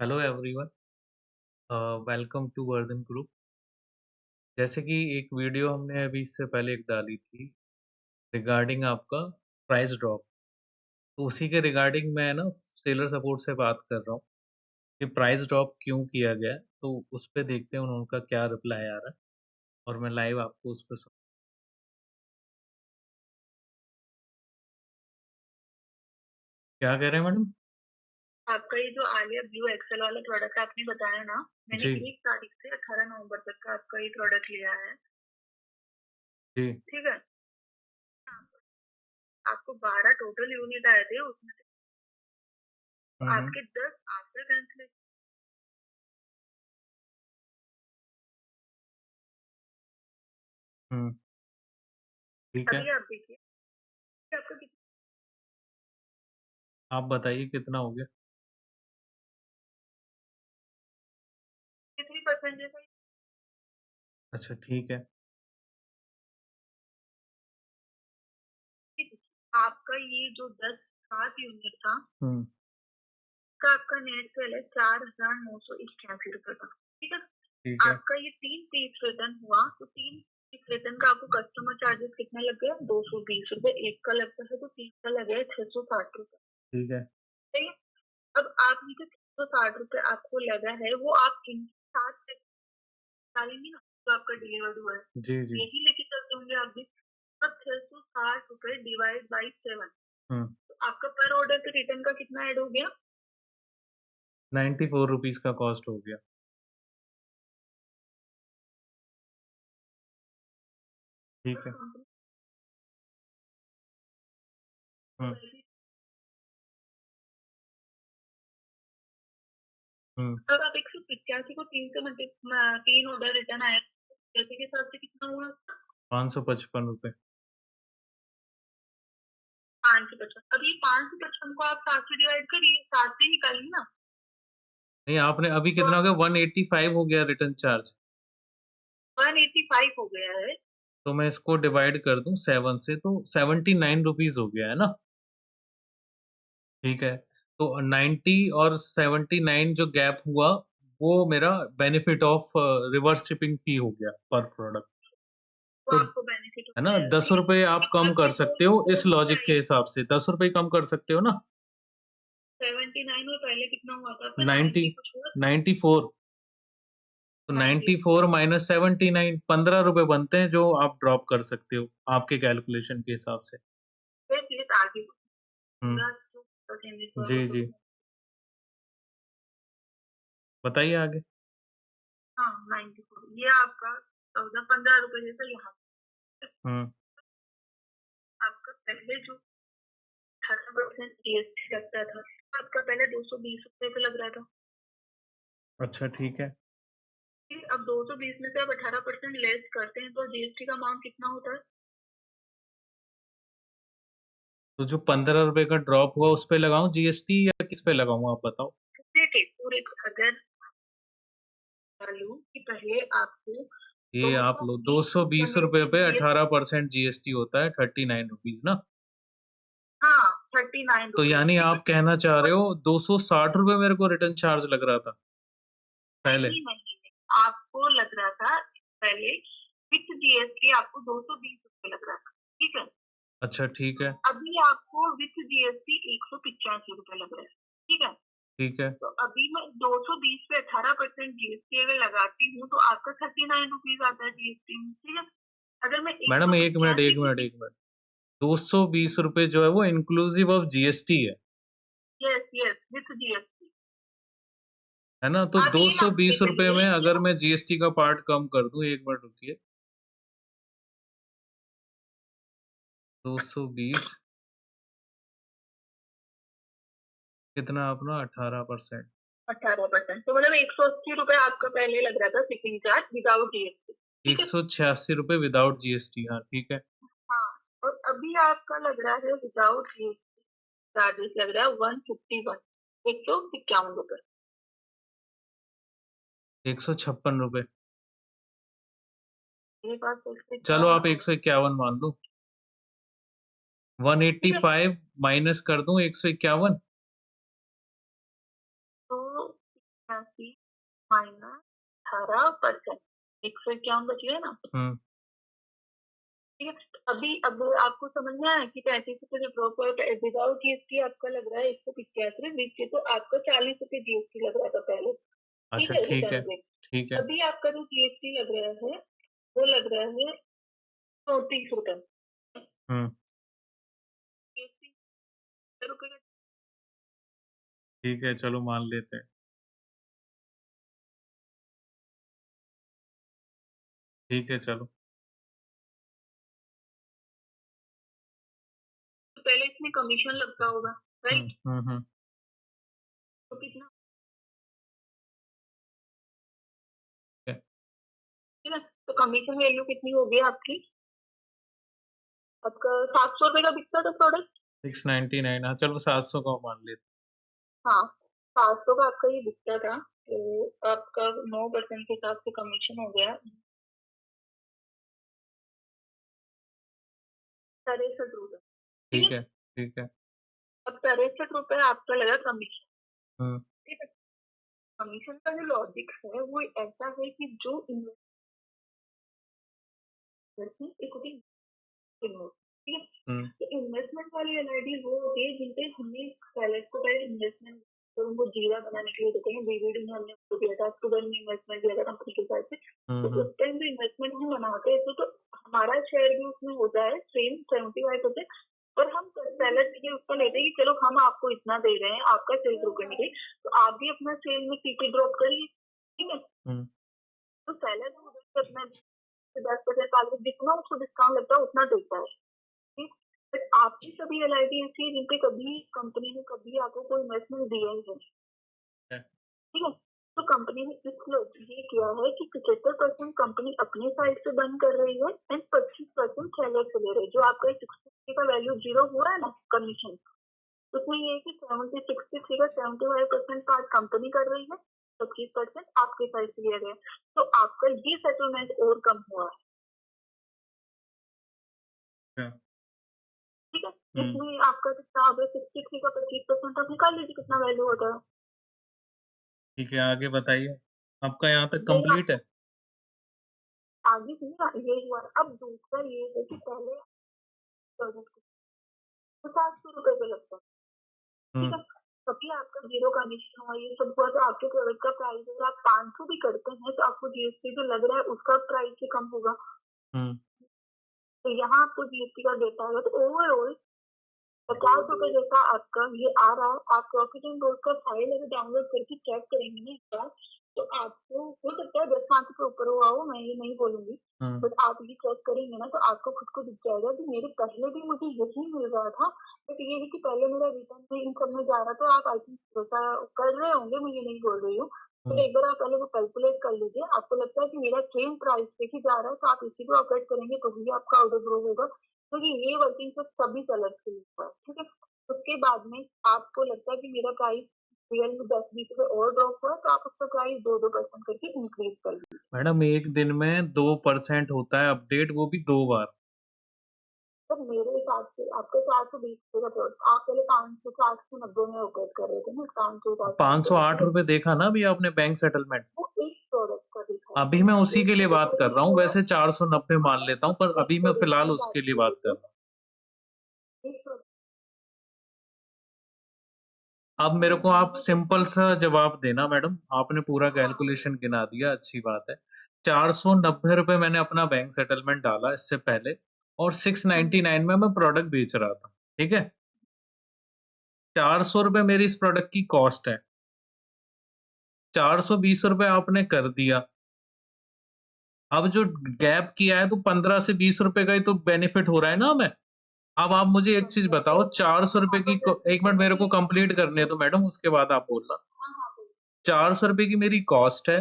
Hello everyone, welcome to Vardhan group. जैसे कि एक वीडियो हमने अभी इससे पहले एक डाली थी रिगार्डिंग आपका प्राइस ड्रॉप। तो उसी के रिगार्डिंग मैं ना सेलर सपोर्ट से बात कर रहा हूँ कि प्राइस ड्रॉप क्यों किया गया है। तो उस पे देखते हैं उनका क्या रिप्लाई आ रहा है और मैं लाइव आपको उस पर क्या कह रहे हैं मैडम? आपका ये जो आलिया ब्लू एक्सेल वाला प्रोडक्ट आपने बताया ना, मैंने जी 1 तारीख से 18 नवंबर तक का आपका ये प्रोडक्ट लिया है। जी। ठीक है? आपको 12 टोटल यूनिट आए थे, उसमें से हम्म। आपके 10 आफ्टर कैंसलेशन। हम्म। ठीक है। अभी आप देखिए कि आपका आप बताइए कितना हो गया? कितनी परसेंटेज है। अच्छा ठीक है। आपका ये जो 10 7 यूनिट था, हम्म। का आपका नेट सेल है 4,981 रुपए का। ठीक है? ठीक है। आपका ये 3 पीस रिटर्न हुआ, तो 3 पीस रिटर्न का आपको कस्टमर चार्जेस कितना लग गया? 220 रुपए। एक का लगता है तो 3 का लग गया 660 रुपए। ठीक है। सही है? अब आप ये जो 660 रुपए आपको लगा है, वो आप इन साथ डालेंगे ना, तो आपका डिलीवर्ड हुआ है, जी जी। यही लेके चलते होंगे आप भी। अब 660 रुपए डिवाइड बाई 7, हम्म। तो आपका पर ऑर्डर पे रिटर्न का कितना ऐड हो गया? 94 रुपीज का कॉस्ट हो गया। ठीक है। हम्म। हम्म। अब आप 185 को 3 से 3 ऑर्डर रिटर्न आया, जैसे के हिसाब से कितना हुआ? 555 रुपए। 555। अब ये 555 को आप 7 से डिवाइड करिए, 7 से निकालिए ना। नहीं, आपने अभी तो कितना हो गया? 185 हो गया रिटर्न चार्ज। 185 हो गया है। तो मैं इसको डिवाइड कर दूं 7 से तो 79 रुपीज हो गया है ना। ठीक है। तो 90 और 79 जो गैप हुआ वो मेरा बेनिफिट ऑफ रिवर्स शिपिंग फी हो गया पर प्रोडक्ट। वो तो आपको बेनिफिट है हो ना, जाएगा। दस ठीक है? रुपए आप अब कम कर आपके सकते हो इस दोस्त लॉजिक के आए हिसाब से। 10 रुपए कम कर सकते हो ना। 79 में, पहले कितना हुआ था आपका? 90। 90 कुछ हुआ। 94। तो 90। 94 माइनस 79 15 रुपए बनते हैं जो आप ड्रॉप कर सकते हो आपके कैलकुलेशन के हिसाब से। फिर प्लीज आगे हम्म। पूरा जो चेंजेस हुआ वो जी तो। जी। बताइए आगे। हाँ, 94 ये आपका 14-15 रुपए जैसा यहाँ हम्म। आपका पहले जो 18% जीएसटी लगता था, आपका पहले 220 रुपए पे लग रहा था। अच्छा ठीक है। फिर अब 220 में से आप 18% लेस करते हैं, तो जीएसटी का अमाउंट कितना होता है? तो जो 15 रुपए का ड्रॉप हुआ उस पे लगाऊं जीएसटी या किस पे लगाऊं आप बताओ। देखिए पूरे अगर मालूम कि पहले आपको ये दो आप सौ लो दो बीस सौ रुपए बीस में रुपए पे जीएसटी। 18% जीएसटी होता है 39 रुपीज ना। हाँ, 39 तो रुपीज यानी ठीक है। आप कहना चाह रहे हो 260 रुपए मेरे को रिटर्न चार्ज लग रहा था पहले। नहीं नहीं नहीं, आपको लग रहा था पहले विथ जीएसटी आपको 220 रुपए लग रहा था। ठीक है? अच्छा ठीक है। अभी आपको विथ जीएसटी 185 रुपए लग रहा है। ठीक है? ठीक है। तो अभी मैं 220 पे 18% जीएसटी अगर लगाती हूँ, तो आपका 39 रुपीज आता है जीएसटी में। ठीक है? अगर मैं एक मैडम सौ एक मिनट पिचासी एक को मिनट एक मिनट। 220 रुपए जो है वो inclusive of GST yes yes with GST. है ना। तो आप दो ये ना सौ बीस रुपए कहिए में कि अगर मैं जीएसटी का पार्ट कम कर दूं, एक मिनट रुकिए। 220 कितना अपना 18%। 18%, तो मतलब 180 रुपए आपका पहले लग रहा था शिपिंग चार्ज विदाउट जीएसटी। ठीक एक है? सौ छियासी रुपए विदाउट जीएसटी, हाँ ठीक है। हाँ, और अभी आपका लग रहा है विदाउट जीएसटी चार्जेस लग रहा है 151, 151 रुपए। 156 रुपए। मेरे पास इससे क्या चलो आप मान। 151 मान लो। ठीक है? 185 माइनस कर दूं 151। तो माइनस 18%, 151 बच गया ना? हुँ, ठीक है? तो अभी अब आपको समझ में आया कि 35 जो ड्रॉप हुआ है विदाउट जीएसटी आपका लग रहा है 185, विथ तो आपका 40 जीएसटी लग रहा था पहले, ठीक अच्छा है? ठीक रिटर्न है, पे। ठीक है। अभी आपका जो जीएसटी लग रहा है, वो लग रहा है ₹34। हुँ, जीएसटी ₹10 का। ठीक है, चलो मान लेते हैं। ठीक है, चलो। तो पहले इसमें कमीशन लगता होगा, हुँ, राइट? हुँ, हुँ। तो कितना? ठीक है, ठीक है? तो कमीशन वैल्यू कितनी होगी आपकी? आपका ₹700 का बिकता था प्रोडक्ट? 699 हाँ, चलो 700 का मान लेते हाँ, 700 का आपका ये बिकता था, तो आपका 9% के हिसाब से कमीशन हो गया ₹63, ठीक ठीक है? है, ठीक है। अब ₹63 आपका लगा कमीशन, हुँ, ठीक है? कमीशन का जो लॉजिक है वो ऐसा है कि जो इन्वेस्टर की इक्विटी इन्वेस्ट, ठीक है? हुँ, तो इन्वेस्टमेंट वाली एलआईडी वो होती है जिन पे हमने सेलर्स को पहले इन्वेस्टमेंट, तो उनको जीरा बनाने के लिए देते हैं, डीवीडी में हमने उसको दिया था, अक्टूबर में इन्वेस्टमेंट दिया था कंपनी के साथ से। हुँ, तो हुँ, उस टाइम जो इन्वेस्टमेंट हम बनाते हैं तो हमारा शेयर भी उसमें होता है सेम 75%, और हम सेलर से उसका लेते हैं कि चलो हम आपको इतना दे रहे हैं, आपका सेल रुकने के लिए, तो आप भी अपना सेल में सीपी ड्रॉप करिए, ठीक है? हुँ, तो सेलर जो उधर से अपना 10% टारगेट जितना उसको डिस्काउंट लगता है उतना देता है, ठीक? बट आपकी सभी एलआईडी ऐसी है जिन पे कभी कंपनी ने कभी आपको कोई इन्वेस्टमेंट दिया ही नहीं, है, ठीक है? तो कंपनी ने इसलिए ये किया है कि 75% कंपनी अपनी साइड से बंद कर रही है एंड 25% सेलर से ले रही है। जो आपका 63 का वैल्यू जीरो हुआ है ना कमीशन, उसमें ये है कि 63 का 75% पार्ट कंपनी कर रही है, 25% आपके साइड से लिया गया है। तो आपका ये सेटलमेंट और कम हुआ है, है। ठीक है? हुँ, इसमें आपका कितना आ गया, 63 का 25% आप निकाल लीजिए कितना वैल्यू होता है। ठीक है, आगे बताइए। आपका यहाँ तक ये कंप्लीट है? आपको आगे से ना ये हुआ। अब दूसरा ये है कि पहले प्रोजेक्ट को ₹700 का लगता है, ठीक हुँ, है? कभी आपका जीरो कमीशन हुआ, ये सब हुआ, तो आपके प्रोडक्ट का प्राइस अगर आप 500 भी करते हैं तो आपको जीएसटी जो लग रहा है उसका प्राइस भी कम होगा। हुँ, तो यहाँ आपको जीएसटी का डेटा आएगा, तो ओवरऑल ₹50 जैसा आपका ये आ रहा है। आप प्रॉफिट एंड लॉस का फाइल अगर डाउनलोड करके चेक करेंगे ना एक बार, तो आपको हो सकता है 10-5 ऊपर हुआ हो, मैं ये नहीं बोलूंगी, हुँ, बट आप ये चेक करेंगे ना तो आपको खुद को दिख जाएगा कि मेरे पहले भी मुझे यही मिल रहा था, बट ये है कि पहले मेरा रिटर्न पे इन सब में जा रहा था। आप आई थिंक वैसा कर रहे होंगे, मैं ये नहीं बोल रही हूँ, हुँ, बट एक बार आप पहले वो कैलकुलेट कर लीजिए। आपको लगता है कि मेरा सेम प्राइस पे ही जा रहा है, तो आप इसी को अपडेट करेंगे तो ही आपका ऑर्डर ग्रो होगा, क्योंकि ये वर्किंग सिर्फ सभी कलर्स के लिए हुआ है, ठीक है? उसके बाद में आपको लगता है कि मेरा प्राइस रियल में 10-20 रुपए और ड्रॉप हुआ, तो आप उसका प्राइस 2-2% करके इंक्रीज कर लीजिए। मैडम 1 दिन में 2% होता है अपडेट, वो भी 2 बार। तो मेरे हिसाब से आपका 420 का प्रोडक्ट आप पहले 500 से 890 में ऑपरेट कर रहे थे ना, 500 490 ठीक है? ₹508 देखा ना अभी आपने बैंक सेटलमेंट। वो एक प्रोडक्ट का दिखा है, अभी ठीक मैं है? उसी एक के लिए बात कर रहा हूँ, प्रोडक्ट वैसे 490 मान लेता हूँ, पर एक अभी मैं प्रोडक्ट फ़िलहाल की बात उसके लिए बात कर कीजिए, रहा हूँ। एक प्रोडक्ट अब मेरे को आप जो सिंपल सा जवाब देना मैडम, आपने पूरा हाँ, कैलकुलेशन गिना दिया, अच्छी बात है। ₹490 मैंने अपना बैंक सेटलमेंट डाला इससे पहले और हुँ, 699 में मैं प्रोडक्ट बेच रहा था, ठीक है? ₹400 मेरी इस प्रोडक्ट की कॉस्ट है, ₹420 आपने कर दिया। अब जो गैप किया है तो 15 से ₹20 का ही तो बेनिफिट हो रहा है ना हमें। अब आप मुझे एक चीज़ बताओ, ₹400 की को 1 मिनट मेरे को कंप्लीट करने दो मैडम, उसके बाद आप बोलना। हाँ, हाँ, बोलिए। ₹400 की मेरी कॉस्ट है।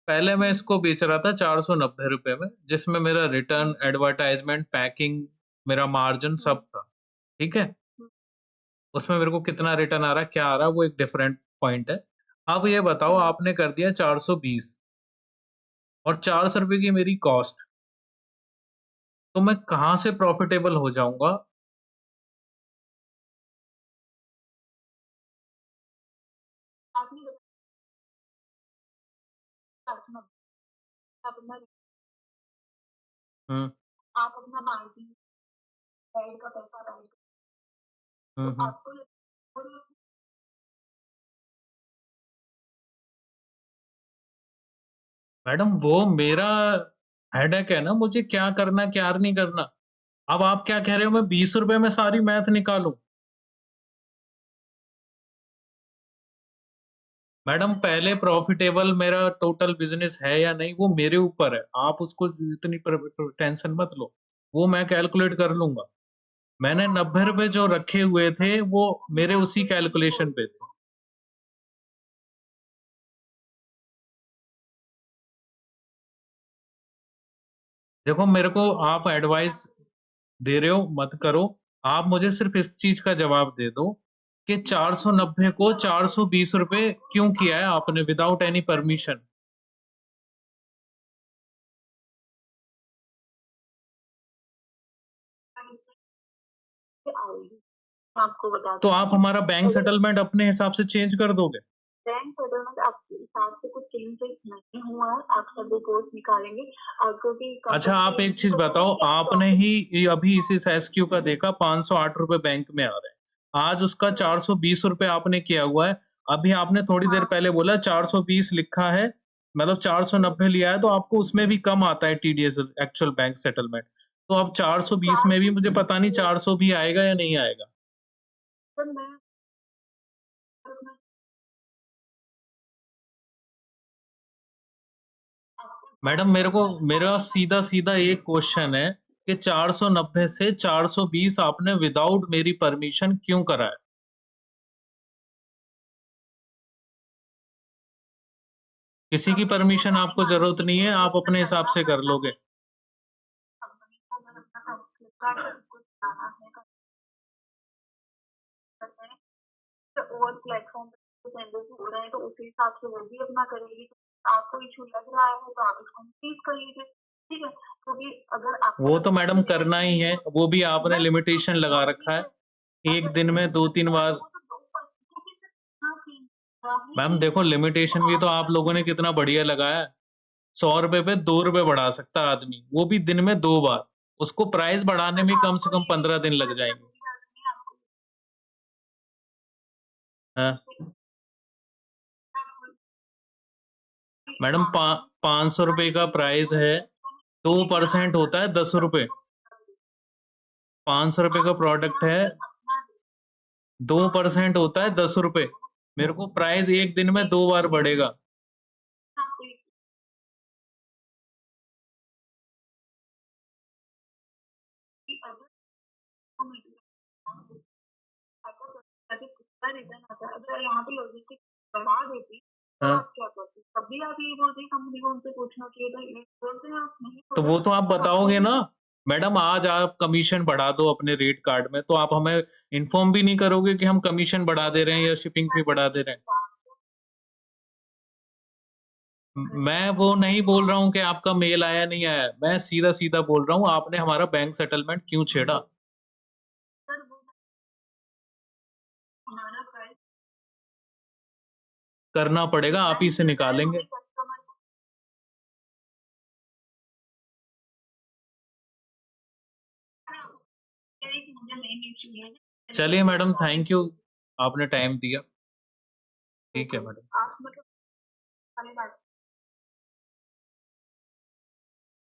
पहले मैं हुँ, इसको बेच रहा था ₹490 में, जिसमें मेरा हुँ, रिटर्न, एडवर्टाइज़मेंट, पैकिंग, मेरा मार्जिन हुँ, सब था, ठीक है? हुँ, उसमें मेरे को कितना रिटर्न आ रहा है, क्या आ रहा है, वो एक डिफरेंट पॉइंट है। अब ये बताओ, हुँ। आपने कर दिया 420 और ₹400 की मेरी कॉस्ट, तो मैं कहाँ से प्रॉफिटेबल हो जाऊँगा? आपने 490 आप अपना हुँ, आप अपना मार्जिन साइड का पैसा डाल तो हुँ। आपको और मैडम वो मेरा हेडेक है ना, मुझे क्या करना, क्या नहीं करना। अब आप क्या कह रहे हो मैं ₹20 में सारी मैथ निकालूँ? मैडम पहले प्रॉफ़िटेबल मेरा टोटल बिज़नेस है या नहीं वो मेरे ऊपर है। आप उसको इतनी टेंशन मत लो। वो मैं कैलकुलेट कर लूँगा। मैंने ₹90 जो रखे हुए थे वो मेरे उसी कैलकुलेशन पे थे। देखो मेरे को आप एडवाइस दे रहे हो मत करो। आप मुझे सिर्फ़ इस चीज़ का जवाब दे दो कि 490 को ₹420 क्यों किया है आपने विदाउट एनी परमिशन? आएगी, मैं आपको बता तो दूँ। आप हमारा बैंक अगर सेटलमेंट अपने हिसाब से चेंज कर दोगे? बैंक सेटलमेंट आपके हिसाब से कुछ चेंज नहीं हुआ है, आप सब रिपोर्ट निकालेंगे क्योंकि अच्छा कंपनी आप को ये एक नहीं चीज़ पता ना बताओ, कि आप आपने प्रॉफिट ही ये अभी इस एसक्यू का देखा ₹508 बैंक में आ रहे हैं। आज उसका ₹420 आपने किया हुआ है। अभी आपने थोड़ी देर हाँ, पहले बोला 420 लिखा है, मतलब 490 लिया है तो आपको उसमें भी कम आता है टीडीएस एक्चुअल बैंक सेटलमेंट। तो अब 420 में भी मुझे पता नहीं 400 भी आएगा या नहीं आएगा? सर मैं अपना मैडम मेरे को मेरा सीधा-सीधा एक क्वेश्चन है कि 490 से 420 आपने विदाउट मेरी परमिशन क्यों करा है? किसी की परमिशन आपको ज़रूरत नहीं है, आप अपने हिसाब से कर लोगे। कंपनी को अगर अपना फ्लिपकार्ट पर कुछ जाना है करते हैं तो और प्लेटफॉर्म पे चेंजेस हो रहे हैं तो उसी हिसाब से वो भी अपना करेगी। आपको इशू लग रहा है तो आप इसको इंक्रीज कर लीजिए, ठीक है? क्योंकि अगर आपको वो तो लगता है मैडम कि ये करना ही है, चीज़ वो भी आपने मैं लिमिटेशन लगा रखा ठीक है। है, 1 अगर दिन में 2-3 बार वो तो 2% क्योंकि सिर्फ इतना चेंज हुआ है मैम कि देखो लिमिटेशन तो भी तो आप आप लोगों ने कितना बढ़िया लगाया है। ₹100 पे ₹2 बढ़ा सकता है आदमी, वो भी दिन में 2 बार। उसको प्राइस बढ़ाने में कम से आपको कम ये 15 दिन लग अच्छा जाएँगे। बुरी बात नहीं है आपको हाँ, आपको मैडम पा ₹500 का प्राइस है, 2% होता है ₹10। ₹500 का प्रोडक्ट है, 2% होता है ₹10। मेरे को प्राइस 1 दिन में 2 बार बढ़ेगा। रिटर्न आता है अगर यहाँ पे लॉजिस्टिक बढ़ा देती तो हाँ, आप क्या करते तब भी आप ये बोलते कंपनी को उनसे पूछना चाहिए था ये बोलते हैं आप नहीं तो बोले वो तो आप तो आपको बताओगे भी ना। मैडम आज आप कमीशन बढ़ा दो अपने रेट कार्ड में, तो आप हमें इन्फॉर्म भी नहीं करोगे कि हम कमीशन बढ़ा दे रहे हैं या शिपिंग फी बढ़ा दे रहे हैं। मैं वो नहीं बोल रहा हूँ कि आपका मेल आया नहीं आया, मैं सीधा-सीधा बोल रहा हूँ आपने हमारा बैंक सेटलमेंट क्यों छेड़ा? सर वो हमारा प्राइस करना पड़ेगा, आप ही बैंक से जो है वो निकालेंगे। भी कस्टमर को कह रही कि मुझे नहीं इशू है चलिए मैडम थैंक यू, आपने टाइम दिया। ठीक है बिल्कुल मैडम। आप मतलब वाली बात